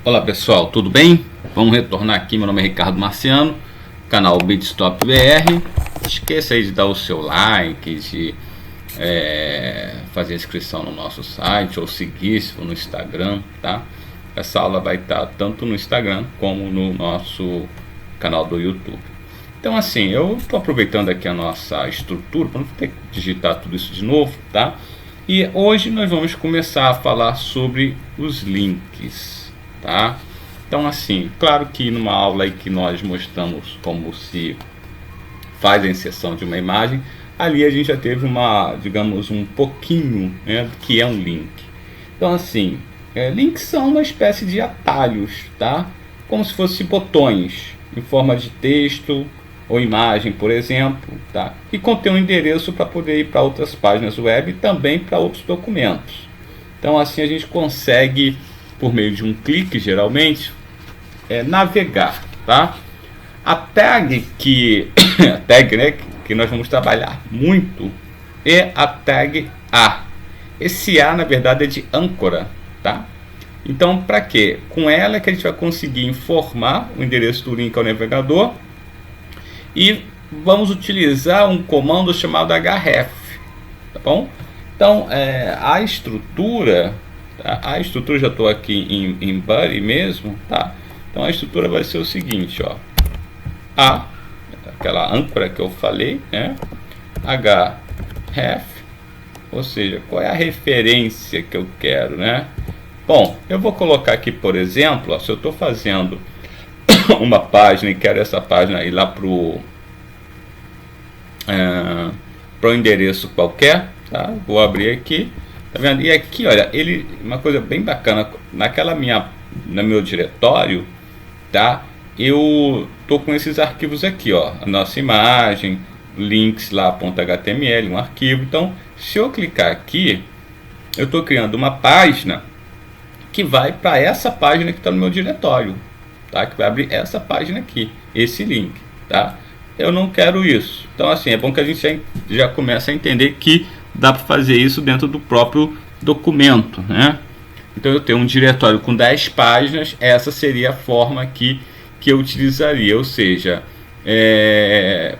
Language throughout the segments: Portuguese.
Olá pessoal, tudo bem? Vamos retornar aqui, meu nome é Ricardo Marciano, canal Bitstop BR. Esqueça aí de dar o seu like, de fazer inscrição no nosso site ou seguir se for no Instagram, tá? Essa aula vai estar tanto no Instagram como no nosso canal do YouTube. Então assim, eu estou aproveitando aqui a nossa estrutura para não ter que digitar tudo isso de novo, tá? E hoje nós vamos começar a falar sobre os links, tá? Então assim, claro que numa aula aí que nós mostramos como se faz a inserção de uma imagem, ali a gente já teve digamos, um pouquinho, né, do que é um link. Então assim, links são uma espécie de atalhos, tá? Como se fossem botões em forma de texto ou imagem, por exemplo, tá? E contém um endereço para poder ir para outras páginas web e também para outros documentos. Então assim a gente consegue, por meio de um clique geralmente, navegar, tá? A tag né, que nós vamos trabalhar muito é a tag A. Esse A na verdade é de âncora, tá? Então para quê? Com ela é que a gente vai conseguir informar o endereço do link ao navegador e vamos utilizar um comando chamado href, tá bom? Então a estrutura, tá? A estrutura já estou aqui em body mesmo, tá? Então a estrutura vai ser o seguinte, ó, aquela âncora que eu falei, né? href, ou seja, qual é a referência que eu quero, né? Bom, eu vou colocar aqui, por exemplo, ó, se eu estou fazendo uma página e quero essa página ir lá para o endereço qualquer, tá? Vou abrir aqui, tá vendo? E aqui, olha, uma coisa bem bacana, no meu diretório, tá? Eu tô com esses arquivos aqui, ó, a nossa imagem, links lá .html, um arquivo. Então, se eu clicar aqui, eu estou criando uma página que vai para essa página que está no meu diretório, tá? Que vai abrir essa página aqui, esse link, tá? Eu não quero isso. Então assim, é bom que a gente já comece a entender que dá para fazer isso dentro do próprio documento, né? Então eu tenho um diretório com 10 páginas, essa seria a forma aqui que eu utilizaria, ou seja,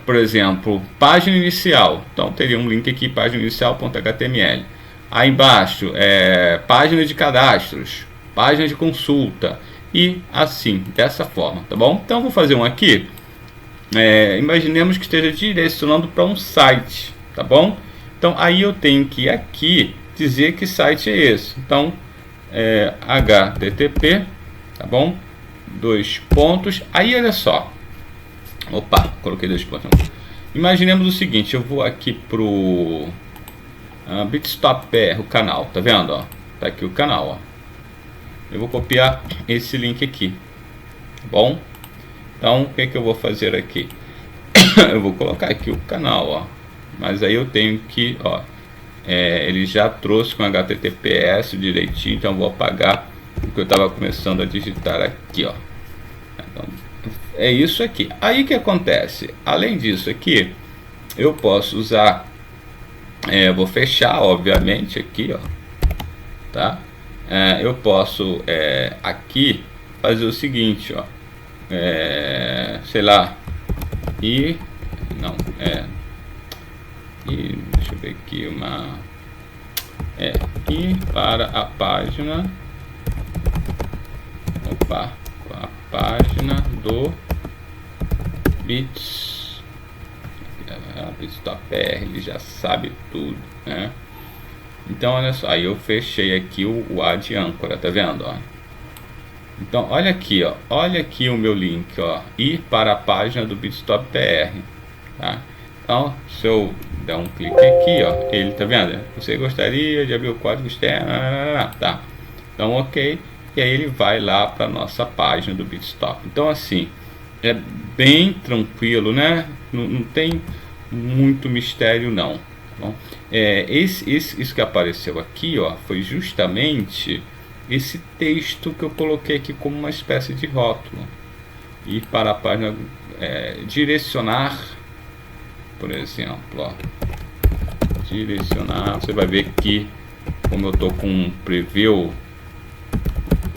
por exemplo, página inicial. Então teria um link aqui, página inicial.html. Aí embaixo, página de cadastros, página de consulta e assim, dessa forma, tá bom? Então vou fazer um aqui, imaginemos que esteja direcionando para um site, tá bom? Então aí eu tenho que aqui dizer que site é esse. Então http, tá bom? 2 pontos, aí olha só, opa, coloquei 2 pontos. Imaginemos o seguinte, eu vou aqui pro Bitstop BR, o canal, tá vendo, ó? Tá aqui o canal, ó. Eu vou copiar esse link aqui, tá bom? Então, o que que eu vou fazer aqui? Eu vou colocar aqui o canal, ó. Mas aí eu tenho que, ó, ele já trouxe com HTTPS direitinho, então eu vou apagar o que eu estava começando a digitar aqui, ó. Então, é isso aqui. Aí o que acontece? Além disso aqui, eu posso usar, vou fechar, obviamente, aqui, ó, tá? Eu posso aqui fazer o seguinte, ó, sei lá, e deixa eu ver aqui ir para a página, a página do Bitstop BR, ele já sabe tudo, né? Então olha só, aí eu fechei aqui o A de âncora, tá vendo, ó? Então olha aqui, ó, olha aqui o meu link, ó, ir para a página do Bitstop BR, tá? Então se eu der um clique aqui, ó, ele, tá vendo? Você gostaria de abrir o código externo, tá? Então ok, e aí ele vai lá para nossa página do Bitstop. Então assim, é bem tranquilo, né? Não tem muito mistério não. Bom, isso que apareceu aqui, ó, foi justamente esse texto que eu coloquei aqui como uma espécie de rótulo. Ir para a página, direcionar, por exemplo, ó, direcionar. Você vai ver que, como eu estou com um preview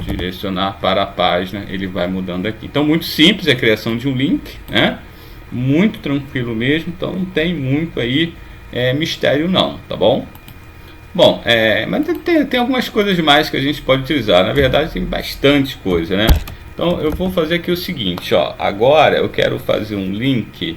direcionar para a página, ele vai mudando aqui. Então, muito simples a criação de um link, né? Muito tranquilo mesmo, então não tem muito aí mistério não, tá bom? Bom, mas tem algumas coisas mais que a gente pode utilizar. Na verdade, tem bastante coisa, né? Então, eu vou fazer aqui o seguinte, ó. Agora, eu quero fazer um link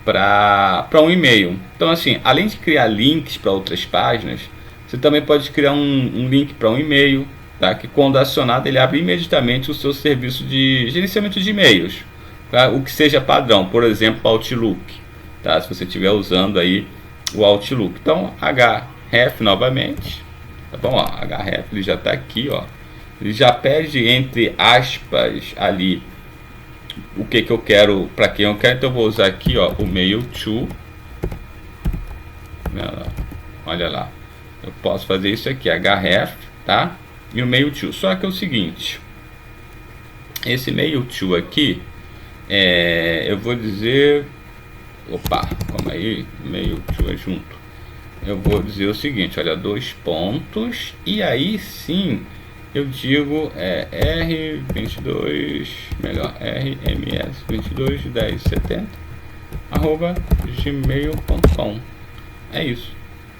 para um e-mail. Então, assim, além de criar links para outras páginas, você também pode criar um link para um e-mail, tá? Que quando acionado, ele abre imediatamente o seu serviço de gerenciamento de e-mails, tá? O que seja padrão, por exemplo, Outlook, tá? Se você estiver usando aí o Outlook. Então, href novamente, tá bom? Ó, href ele já está aqui, ó. Ele já pede entre aspas ali o que eu quero, para quem eu quero. Então eu vou usar aqui, ó, o mail to. Olha lá, eu posso fazer isso aqui, href, tá? E o mail to. Só que é o seguinte, esse mail to aqui, eu vou dizer, opa, calma aí, mail to é junto. Eu vou dizer o seguinte, olha, 2 pontos, e aí sim eu digo R22, melhor, rms221070 @gmail.com. É isso.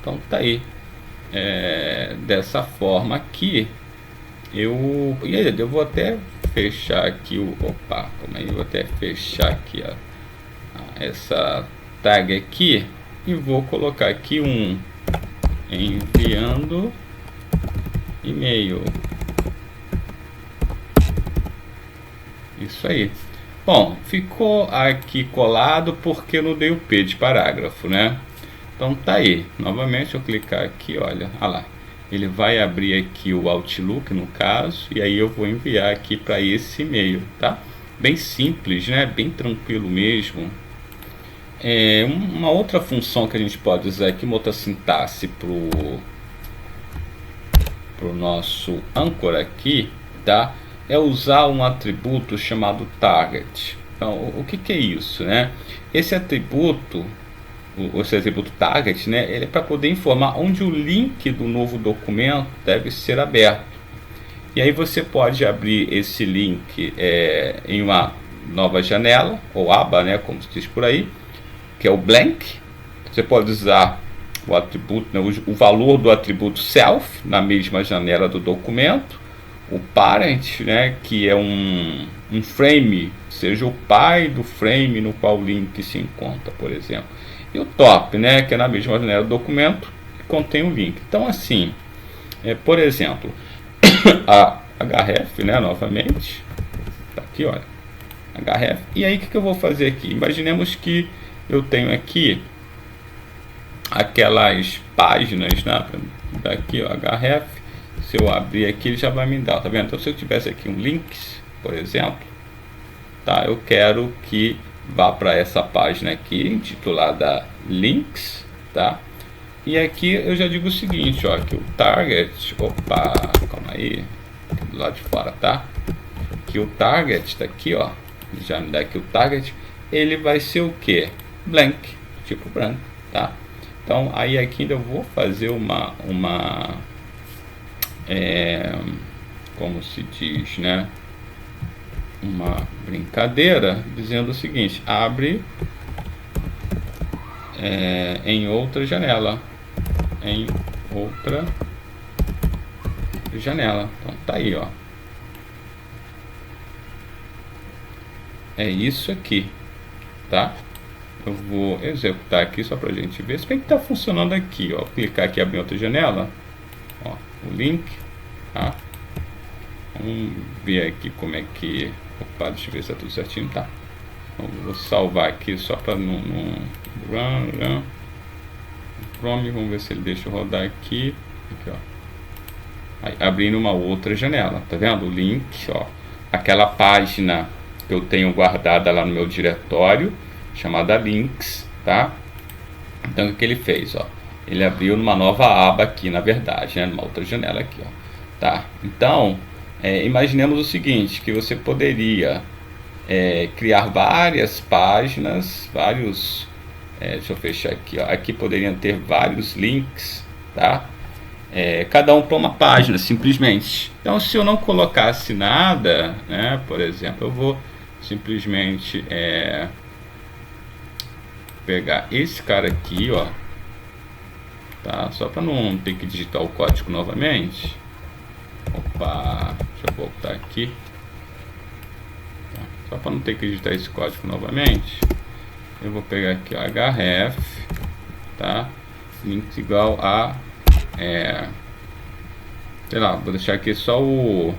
Então tá aí. Dessa forma aqui, eu vou até fechar aqui opa, como aí, eu vou até fechar aqui, ó, essa tag aqui, e vou colocar aqui enviando e-mail. Isso aí. Bom, ficou aqui colado porque eu não dei o P de parágrafo, né? Então tá aí. Novamente eu clicar aqui, olha lá. Ele vai abrir aqui o Outlook no caso, e aí eu vou enviar aqui para esse e-mail, tá? Bem simples, né? Bem tranquilo mesmo. Uma outra função que a gente pode usar aqui, uma outra sintaxe pro nosso âncora aqui, tá? É usar um atributo chamado target. Então, o que é isso, né? Esse atributo target, né? Ele é para poder informar onde o link do novo documento deve ser aberto. E aí você pode abrir esse link em uma nova janela ou aba, né? Como se diz por aí, que é o blank. Você pode usar o atributo, né, o valor do atributo self na mesma janela do documento, o parent, né, que é um frame, seja o pai do frame no qual o link se encontra, por exemplo, e o top, né, que é na mesma janela do documento que contém o link. Então, assim, por exemplo, a href, né, novamente, tá aqui, olha, href. E aí, o que eu vou fazer aqui? Imaginemos que eu tenho aqui aquelas páginas, né? Daqui, ó, href. Se eu abrir aqui, ele já vai me dar, tá vendo? Então, se eu tivesse aqui um links, por exemplo, tá? Eu quero que vá para essa página aqui, intitulada links, tá? E aqui eu já digo o seguinte, ó, que o target, opa, calma aí, aqui do lado de fora, tá? Que o target tá aqui, ó, já me dá aqui o target, ele vai ser o que? Blank, tipo branco, tá? Então, aí aqui ainda eu vou fazer como se diz, né? Uma brincadeira, dizendo o seguinte, abre em outra janela. Em outra janela. Então, tá aí, ó. É isso aqui, tá? Eu vou executar aqui só pra gente ver. Se bem que tá funcionando aqui, ó. Clicar aqui, abrir outra janela. Ó, o link, tá? Vamos ver aqui como é que... Opa, deixa eu ver se tá tudo certinho, tá? Então, vou salvar aqui só para não run. Chrome, vamos ver se ele deixa eu rodar aqui. Aqui, ó. Aí, abrindo uma outra janela, tá vendo? O link, ó. Aquela página que eu tenho guardada lá no meu diretório, chamada links, tá? Então, o que ele fez, ó? Ele abriu numa nova aba aqui, na verdade, né? Numa outra janela aqui, ó. Tá? Então, imaginemos o seguinte, que você poderia criar várias páginas, vários... deixa eu fechar aqui, ó. Aqui poderiam ter vários links, tá? cada um para uma página, simplesmente. Então, se eu não colocasse nada, né, por exemplo, eu vou simplesmente pegar esse cara aqui, ó, tá? Só para não ter que digitar o código novamente. Opa, deixa eu voltar aqui. Tá? Só para não ter que digitar esse código novamente, eu vou pegar aqui, ó, href, tá? Links igual a sei lá, vou deixar aqui só o,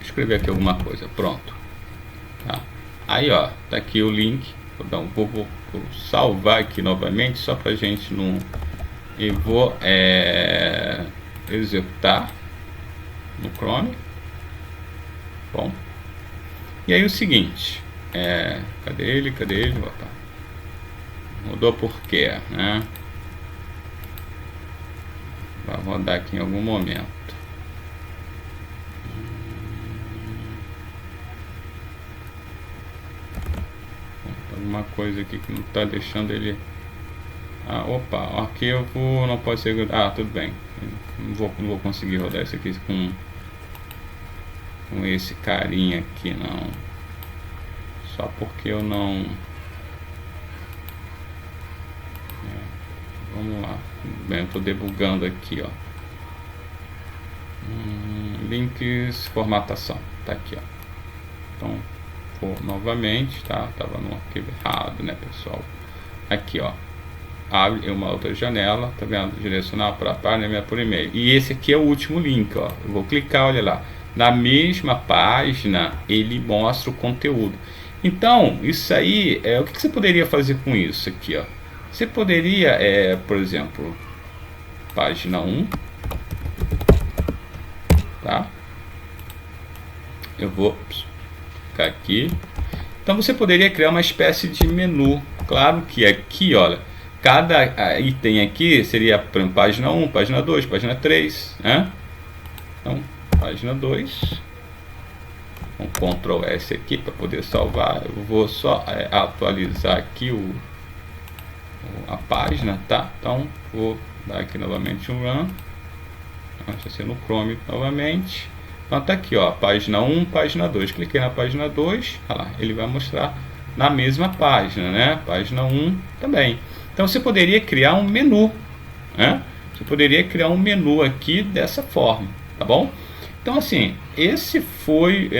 escrever aqui alguma coisa, pronto, tá? Aí, ó, tá aqui o link. Vou salvar aqui novamente só pra gente não, e vou executar no Chrome. Bom, e aí o seguinte, cadê ele? Opa, mudou por quê, né? Vai rodar aqui em algum momento. Alguma coisa aqui que não está deixando ele. Opa, o arquivo não pode ser. Tudo bem. Não vou conseguir rodar isso aqui com esse carinha aqui, não. Só porque eu não. Vamos lá. Bem, eu estou debugando aqui, ó. Links, formatação. Tá aqui, ó. Então, vou novamente, tá? Tava no arquivo errado, né, pessoal? Aqui, ó. Abre uma outra janela, tá vendo? Direcionar para a página por e-mail. E esse aqui é o último link, ó. Eu vou clicar, olha lá. Na mesma página, ele mostra o conteúdo. Então, isso aí, o que você poderia fazer com isso aqui, ó? Você poderia, por exemplo, página 1, tá? Eu vou ficar aqui. Então você poderia criar uma espécie de menu. Claro que aqui, olha, cada item aqui seria página 1, página 2, página 3, né? Então, página 2. Com Ctrl S aqui para poder salvar. Eu vou só atualizar aqui a página, tá? Então vou dar aqui novamente um run. Vai ser no Chrome novamente. Então tá aqui, ó, página 1, página 2. Cliquei na página 2, olha lá, ele vai mostrar na mesma página, né? Página 1 também. Então você poderia criar um menu, né? Você poderia criar um menu aqui dessa forma, tá bom? Então assim, esse foi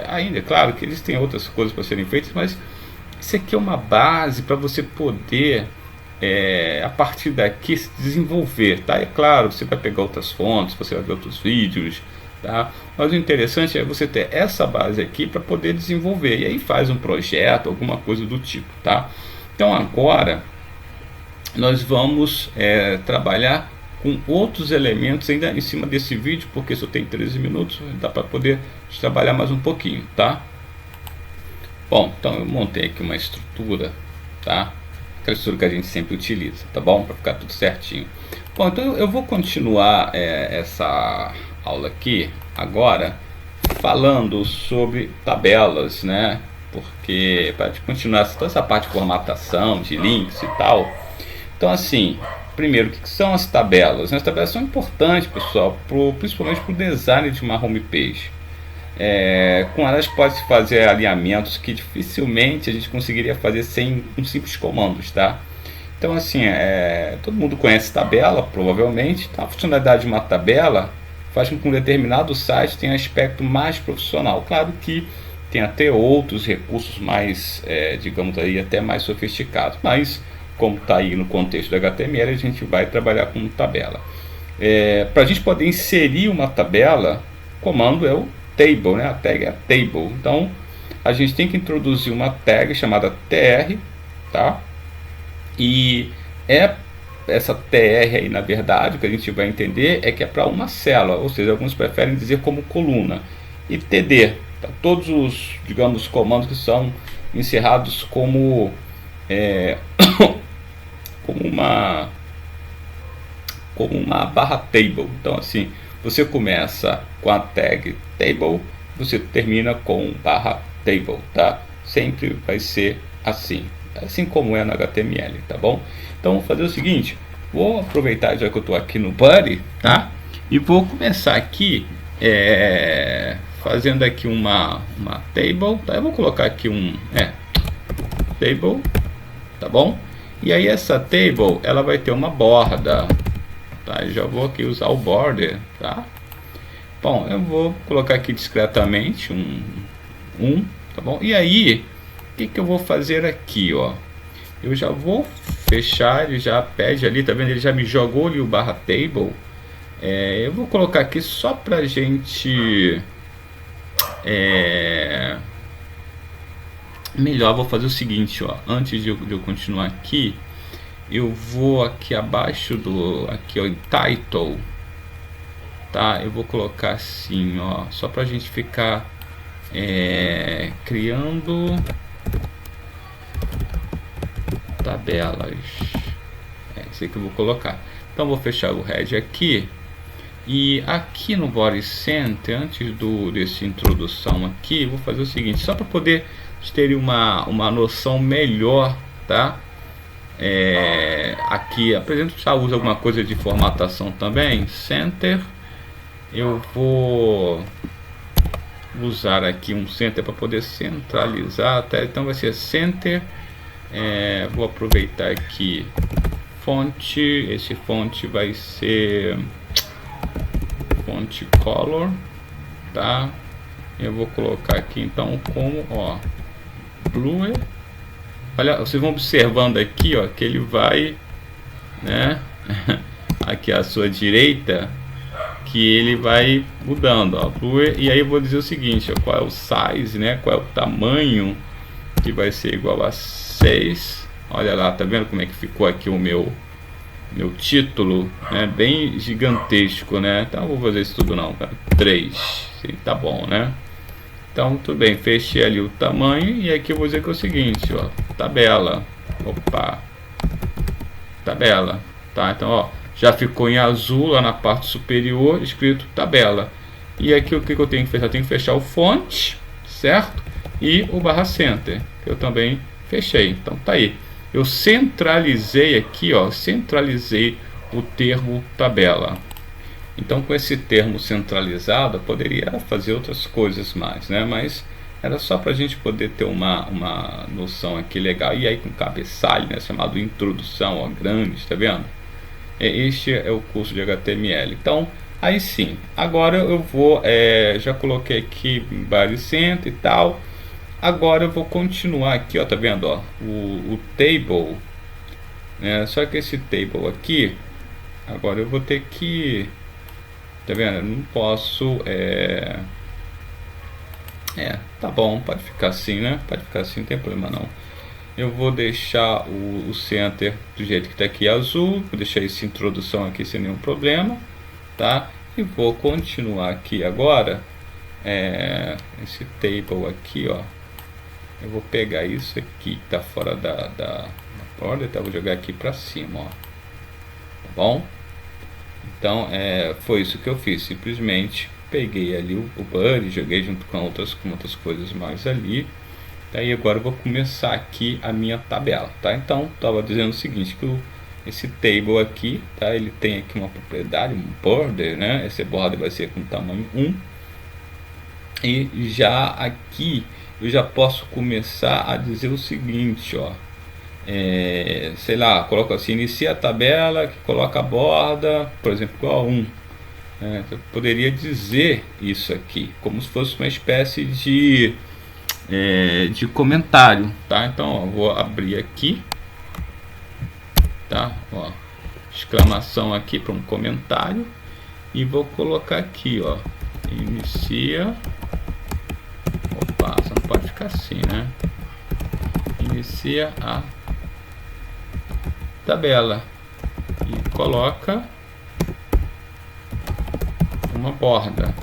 ainda, claro que eles têm outras coisas para serem feitas, mas isso aqui é uma base para você poder a partir daqui se desenvolver, tá? É claro, você vai pegar outras fontes, você vai ver outros vídeos, tá? Mas o interessante é você ter essa base aqui para poder desenvolver, e aí faz um projeto, alguma coisa do tipo, tá? Então agora nós vamos trabalhar com outros elementos ainda em cima desse vídeo, porque só tem 13 minutos, dá para poder trabalhar mais um pouquinho, tá? Bom, então eu montei aqui uma estrutura, tá? Aquela estrutura que a gente sempre utiliza, tá bom? Para ficar tudo certinho. Bom, então eu vou continuar essa aula aqui agora falando sobre tabelas, né? Porque para continuar toda essa parte de formatação, de links e tal. Então assim, primeiro, o que são as tabelas? As tabelas são importantes, pessoal, principalmente para o design de uma homepage. Com elas pode-se fazer alinhamentos que dificilmente a gente conseguiria fazer sem um simples comandos, tá? Então assim, todo mundo conhece tabela, provavelmente. Então, a funcionalidade de uma tabela faz com que um determinado site tenha um aspecto mais profissional. Claro que tem até outros recursos mais, digamos aí, até mais sofisticados, mas como está aí no contexto do HTML, a gente vai trabalhar com tabela. Para a gente poder inserir uma tabela, o comando é o table, né? A tag é table. Então a gente tem que introduzir uma tag chamada tr, tá? E essa tr aí, na verdade, o que a gente vai entender é que é para uma célula, ou seja, alguns preferem dizer como coluna. E td, tá? Todos os, digamos, comandos que são encerrados como como uma barra table. Então assim, você começa com a tag table, você termina com barra table, tá? Sempre vai ser assim como é no HTML, tá bom? Então vamos fazer o seguinte, vou aproveitar já que eu estou aqui no Buddy, tá? E vou começar aqui fazendo aqui uma table, tá? Eu vou colocar aqui table, tá bom? E aí essa table, ela vai ter uma borda, tá? Eu já vou aqui usar o border, tá? Bom, eu vou colocar aqui discretamente tá bom? E aí, o que eu vou fazer aqui, ó? Eu já vou fechar, ele já pede ali, tá vendo? Ele já me jogou ali o barra table. Eu vou colocar aqui só pra gente melhor. Vou fazer o seguinte, ó, antes de eu continuar aqui, eu vou aqui abaixo do aqui, ó, em title, tá? Eu vou colocar assim, ó, só pra gente ficar criando tabelas. Isso aí que eu vou colocar. Então vou fechar o head aqui. E aqui no Body Center, antes desse introdução aqui, vou fazer o seguinte, só para poder ter uma noção melhor, tá? Aqui, apresento, já usa alguma coisa de formatação também, Center. Eu vou usar aqui um Center para poder centralizar, tá? Então vai ser Center. Vou aproveitar aqui fonte, esse fonte vai ser fonte color, tá? Eu vou colocar aqui então como, ó, blue. Olha, vocês vão observando aqui, ó, que ele vai, né, aqui à sua direita, que ele vai mudando, ó, blue. E aí eu vou dizer o seguinte, ó, qual é o size, né, qual é o tamanho, que vai ser igual a 6. Olha lá, tá vendo como é que ficou aqui o meu título, né? Bem gigantesco, né? Então vou fazer isso tudo não, cara. 3, sim, tá bom, né? Então tudo bem, fechei ali o tamanho. E aqui eu vou dizer que é o seguinte, ó, tabela, opa, tabela, tá? Então, ó, já ficou em azul lá na parte superior, escrito tabela. E aqui o que eu tenho que fechar? Eu tenho que fechar o fonte, certo? E o barra center, que eu também fechei. Então tá aí. Eu centralizei aqui, ó, centralizei o termo tabela. Então com esse termo centralizado eu poderia fazer outras coisas mais, né? Mas era só para a gente poder ter uma noção aqui legal. E aí com cabeçalho, né, chamado introdução, ó, grande, tá vendo? Este é o curso de HTML. Então aí sim, agora eu vou, já coloquei aqui Body Center e tal. Agora eu vou continuar aqui, ó, tá vendo, ó, o table, né? Só que esse table aqui, agora eu vou ter que, tá vendo, eu não posso, tá bom, pode ficar assim, né? Pode ficar assim, não tem problema não. Eu vou deixar o center do jeito que tá aqui, azul, vou deixar essa introdução aqui sem nenhum problema, tá? E vou continuar aqui agora, esse table aqui, ó. Eu vou pegar isso aqui que está fora da borda, tá? Vou jogar aqui para cima, ó. Tá bom? Então foi isso que eu fiz. Simplesmente peguei ali o Buddy, joguei junto com outras coisas mais ali. Daí agora eu vou começar aqui a minha tabela, tá? Então estava dizendo o seguinte, que esse table aqui, tá? Ele tem aqui uma propriedade, um border, né? Esse border vai ser com tamanho 1. E já aqui eu já posso começar a dizer o seguinte, ó, sei lá, coloco assim, inicia a tabela, que coloca a borda, por exemplo, igual a 1. Eu poderia dizer isso aqui, como se fosse uma espécie de comentário, tá? Então, ó, vou abrir aqui, tá? Ó, exclamação aqui para um comentário, e vou colocar aqui, ó, inicia. Opa, só não pode ficar assim, né? Inicia a tabela e coloca uma borda.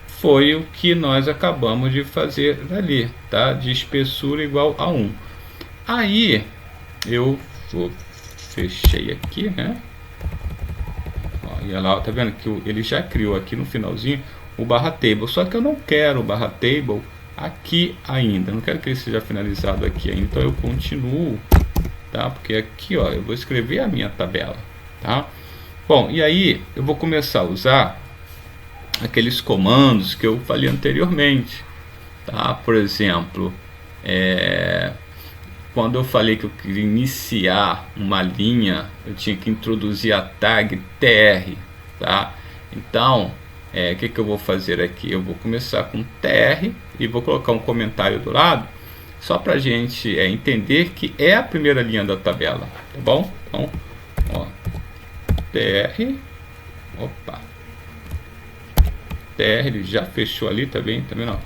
Foi o que nós acabamos de fazer ali, tá? De espessura igual a 1. Aí eu fechei aqui, né? Ó, e lá, tá vendo que ele já criou aqui no finalzinho o barra table, só que eu não quero o barra table aqui ainda, não quero que ele seja finalizado aqui ainda, então eu continuo, tá? Porque aqui, ó, eu vou escrever a minha tabela, tá? Bom, e aí eu vou começar a usar aqueles comandos que eu falei anteriormente, tá? Por exemplo, quando eu falei que eu queria iniciar uma linha, eu tinha que introduzir a tag tr, tá? Então, o que eu vou fazer aqui? Eu vou começar com tr e vou colocar um comentário do lado, só para a gente entender que é a primeira linha da tabela, tá bom? Então, ó, tr, opa, tr, ele já fechou ali, tá vendo? Tá vendo? Ó,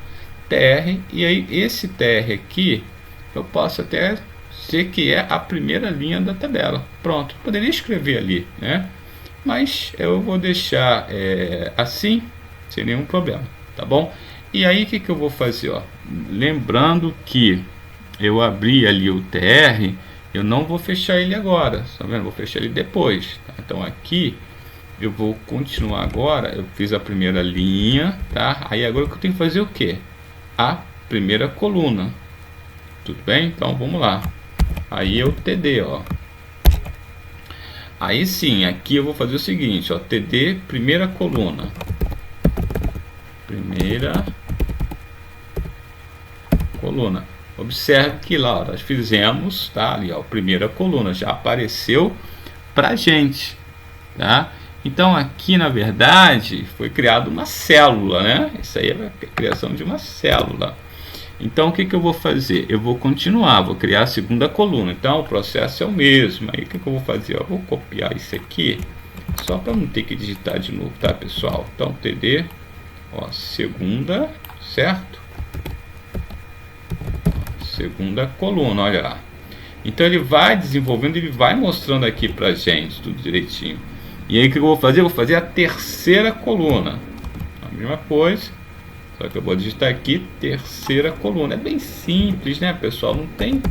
tr, e aí esse tr aqui, eu posso até dizer que é a primeira linha da tabela. Pronto, poderia escrever ali, né? Mas eu vou deixar assim, sem nenhum problema, tá bom? E aí o que eu vou fazer, ó? Lembrando que eu abri ali o tr, eu não vou fechar ele agora, tá vendo? Vou fechar ele depois, tá? Então aqui eu vou continuar agora. Eu fiz a primeira linha, tá? Aí agora que eu tenho que fazer o que? A primeira coluna, tudo bem? Então vamos lá. Aí é o td, ó. Aí sim, aqui eu vou fazer o seguinte, ó, td primeira coluna, primeira coluna. Observe que lá, ó, nós fizemos, tá, ali, ó, primeira coluna já apareceu pra gente, tá? Então aqui na verdade foi criada uma célula, né? Isso aí é a criação de uma célula. Então o que eu vou fazer? Eu vou continuar, vou criar a segunda coluna. Então o processo é o mesmo. Aí o que eu vou fazer? Eu vou copiar isso aqui, só para não ter que digitar de novo, tá, pessoal? Então td, ó, segunda, certo? Segunda coluna, olha lá. Então ele vai desenvolvendo, ele vai mostrando aqui pra gente tudo direitinho. E aí o que eu vou fazer? Eu vou fazer a terceira coluna. A mesma coisa, só que eu vou digitar aqui terceira coluna. É bem simples, né, pessoal? Não tem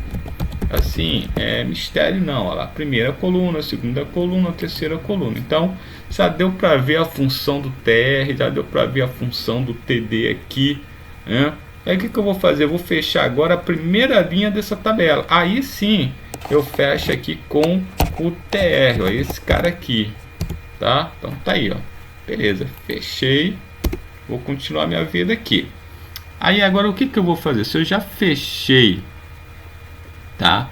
assim mistério não. Olha lá, primeira coluna, segunda coluna, terceira coluna. Então já deu para ver a função do tr, já deu para ver a função do td aqui, né? Aí o que eu vou fazer? Eu vou fechar agora a primeira linha dessa tabela. Aí sim eu fecho aqui com o tr, ó, esse cara aqui, tá? Então tá aí, ó, beleza, fechei. Vou continuar minha vida aqui. Aí agora o que eu vou fazer? Se eu já fechei, tá?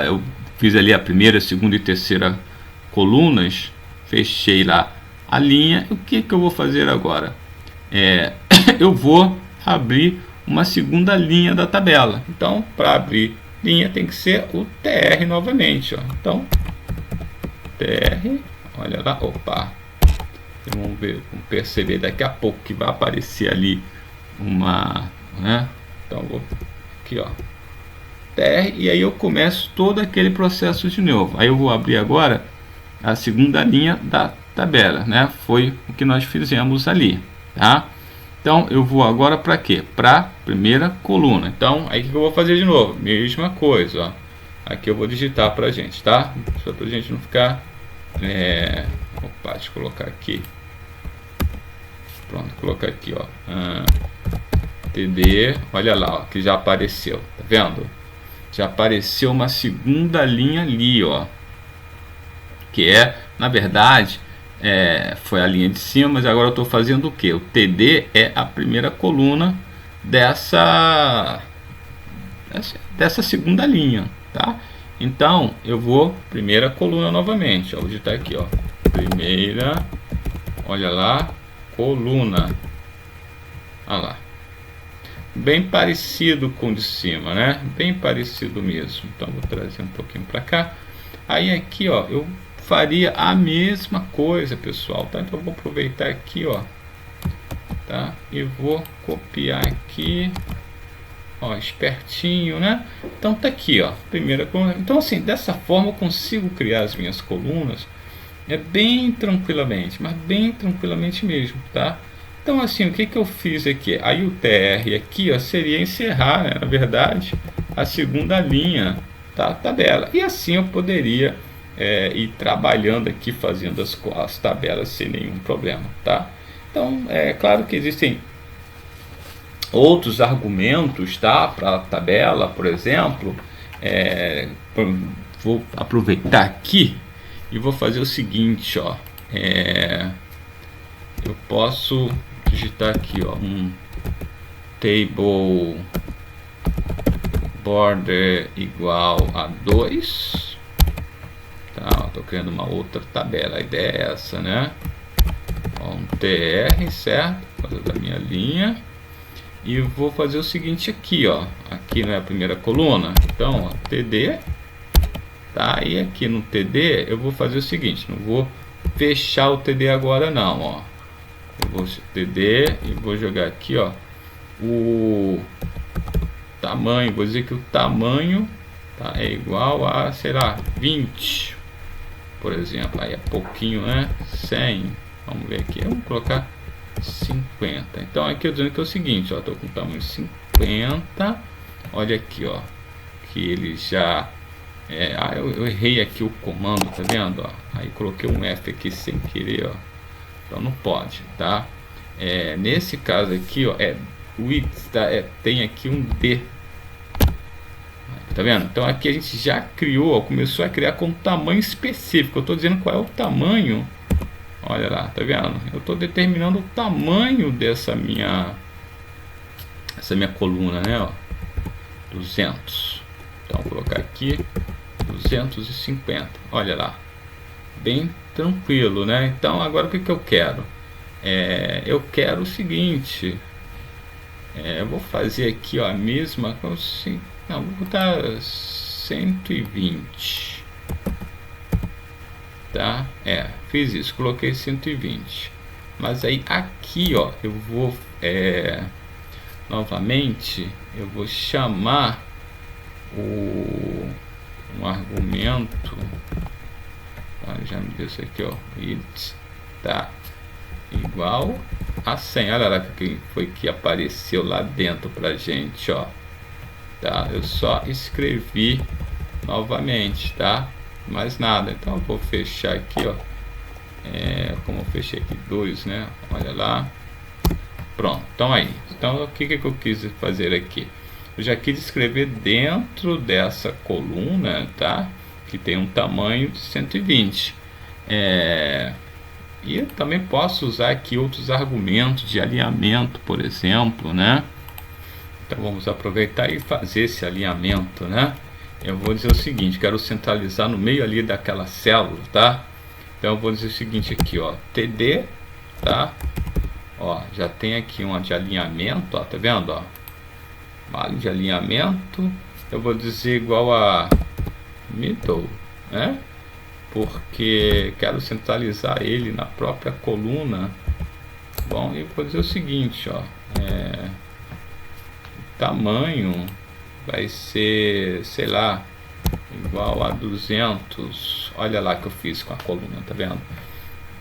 Eu fiz ali a primeira, segunda e terceira colunas, fechei lá a linha. O que eu vou fazer agora? Eu vou abrir uma segunda linha da tabela. Então, para abrir linha tem que ser o tr novamente, ó. Então, tr, olha lá, opa. Vamos ver, vamos perceber daqui a pouco que vai aparecer ali uma, né? Então vou aqui, ó, tr, e aí eu começo todo aquele processo de novo. Aí eu vou abrir agora a segunda linha da tabela, né? Foi o que nós fizemos ali, tá? Então eu vou agora para quê? Para primeira coluna. Então aí o que eu vou fazer de novo? Mesma coisa, ó. Aqui eu vou digitar para a gente, tá? Só para a gente não ficar opa, deixa eu colocar aqui. Pronto, colocar aqui, ó, td, olha lá, ó, que já apareceu, tá vendo? Já apareceu uma segunda linha ali, ó, que na verdade, foi a linha de cima, mas agora eu estou fazendo o que? O td é a primeira coluna dessa segunda linha, tá? Então eu vou primeira coluna novamente, ó, vou digitar aqui, ó, primeira, olha lá, coluna, olha lá, bem parecido com o de cima, né? Bem parecido mesmo. Então vou trazer um pouquinho para cá. Aí aqui, ó, eu faria a mesma coisa, pessoal, tá? Então eu vou aproveitar aqui, ó, tá? E vou copiar aqui, ó, espertinho, né? Então tá aqui, ó, primeira coluna. Então assim, dessa forma eu consigo criar as minhas colunas bem tranquilamente, mas bem tranquilamente mesmo, tá? Então assim, o que eu fiz aqui? Aí o tr aqui, ó, seria encerrar, né, na verdade, a segunda linha da tabela. E assim eu poderia ir trabalhando aqui, fazendo as tabelas sem nenhum problema, tá? Então, é claro que existem outros argumentos, tá, para a tabela, por exemplo. Vou aproveitar aqui e vou fazer o seguinte, ó, eu posso digitar aqui, ó, um table border igual a 2, tá? Estou criando uma outra tabela, a ideia é essa, né? Ó, um tr, certo? Fazer da minha linha. E vou fazer o seguinte aqui, ó, aqui não é a primeira coluna, então, ó, td, tá? E aqui no td eu vou fazer o seguinte, não vou fechar o td agora não, ó. Eu vou td e vou jogar aqui, ó, o tamanho, vou dizer que o tamanho, tá, é igual a, sei lá, 20, por exemplo. Aí é pouquinho, né? 100, vamos ver aqui, vamos colocar 50. Então aqui eu dizendo que é o seguinte, ó, tô com o tamanho 50. Olha aqui, ó, que ele já eu errei aqui o comando, tá vendo, ó? Aí coloquei um F aqui sem querer, ó. Então não pode, tá? Nesse caso aqui, ó, width, tá? Tem aqui um D, tá vendo? Então aqui a gente já criou, ó, começou a criar com tamanho específico. Eu tô dizendo qual é o tamanho. Olha lá, tá vendo? Eu tô determinando o tamanho dessa minha coluna, né, ó? 200. Então vou colocar aqui 250. Olha lá, bem tranquilo, né? Então agora o que eu quero? Eu quero o seguinte, eu vou fazer aqui, ó, a mesma assim, não, vou botar 120, tá? Fiz isso, coloquei 120, mas aí aqui, ó, eu vou novamente eu vou chamar um argumento, já me deu isso aqui, ó, width, tá, igual a 100. Olha lá que foi que apareceu lá dentro pra gente, ó, tá? Eu só escrevi novamente, tá? Mais nada. Então eu vou fechar aqui, ó, como eu fechei aqui 2, né? Olha lá, pronto. Então aí, então o que eu quis fazer aqui? Eu já quis escrever dentro dessa coluna, tá? Que tem um tamanho de 120. E eu também posso usar aqui outros argumentos de alinhamento, por exemplo, né? Então vamos aproveitar e fazer esse alinhamento, né? Eu vou dizer o seguinte, quero centralizar no meio ali daquela célula, tá? Então eu vou dizer o seguinte aqui, ó, td, tá? Ó, já tem aqui uma de alinhamento, ó, tá vendo, ó? Vale de alinhamento, eu vou dizer igual a middle, né? Porque quero centralizar ele na própria coluna. Bom, e vou dizer o seguinte, ó, tamanho vai ser, sei lá, igual a 200. Olha lá que eu fiz com a coluna, tá vendo?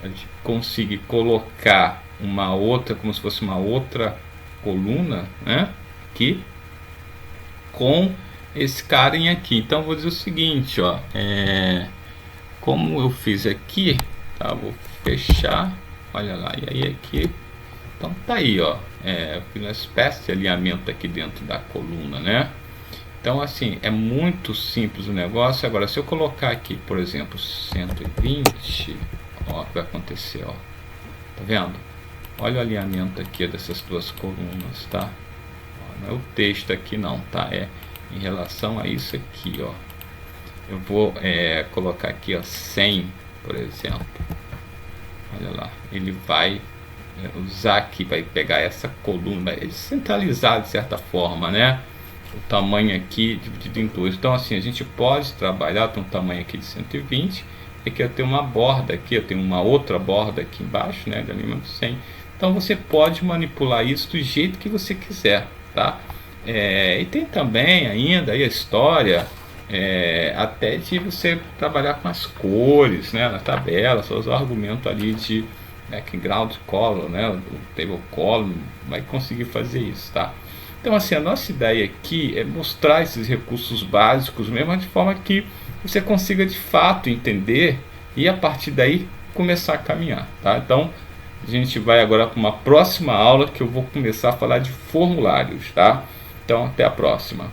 A gente consegue colocar uma outra, como se fosse uma outra coluna, né? Aqui, com esse carinha aqui. Então vou dizer o seguinte, ó, como eu fiz aqui, tá? Vou fechar, olha lá, e aí aqui, então tá aí, ó, eu fiz uma espécie de alinhamento aqui dentro da coluna, né? Então assim, é muito simples o negócio. Agora se eu colocar aqui, por exemplo, 120, ó, o que vai acontecer, ó, tá vendo? Olha o alinhamento aqui dessas duas colunas, tá? Ó, não é o texto aqui não, tá? É em relação a isso aqui, ó. Eu vou colocar aqui, ó, 100, por exemplo. Olha lá, ele vai usar aqui, vai pegar essa coluna, vai centralizar de certa forma, né? O tamanho aqui dividido em 2. Então assim, a gente pode trabalhar com um tamanho aqui de 120. Aqui eu tenho uma borda aqui, eu tenho uma outra borda aqui embaixo, né, de alinhamento 100. Então você pode manipular isso do jeito que você quiser, tá? E tem também ainda aí a história até de você trabalhar com as cores, né, na tabela, só usar o argumento ali de background color, né, o table color, vai conseguir fazer isso, tá? Então assim, a nossa ideia aqui é mostrar esses recursos básicos mesmo, de forma que você consiga de fato entender e a partir daí começar a caminhar, tá? Então a gente vai agora para uma próxima aula que eu vou começar a falar de formulários, tá? Então até a próxima.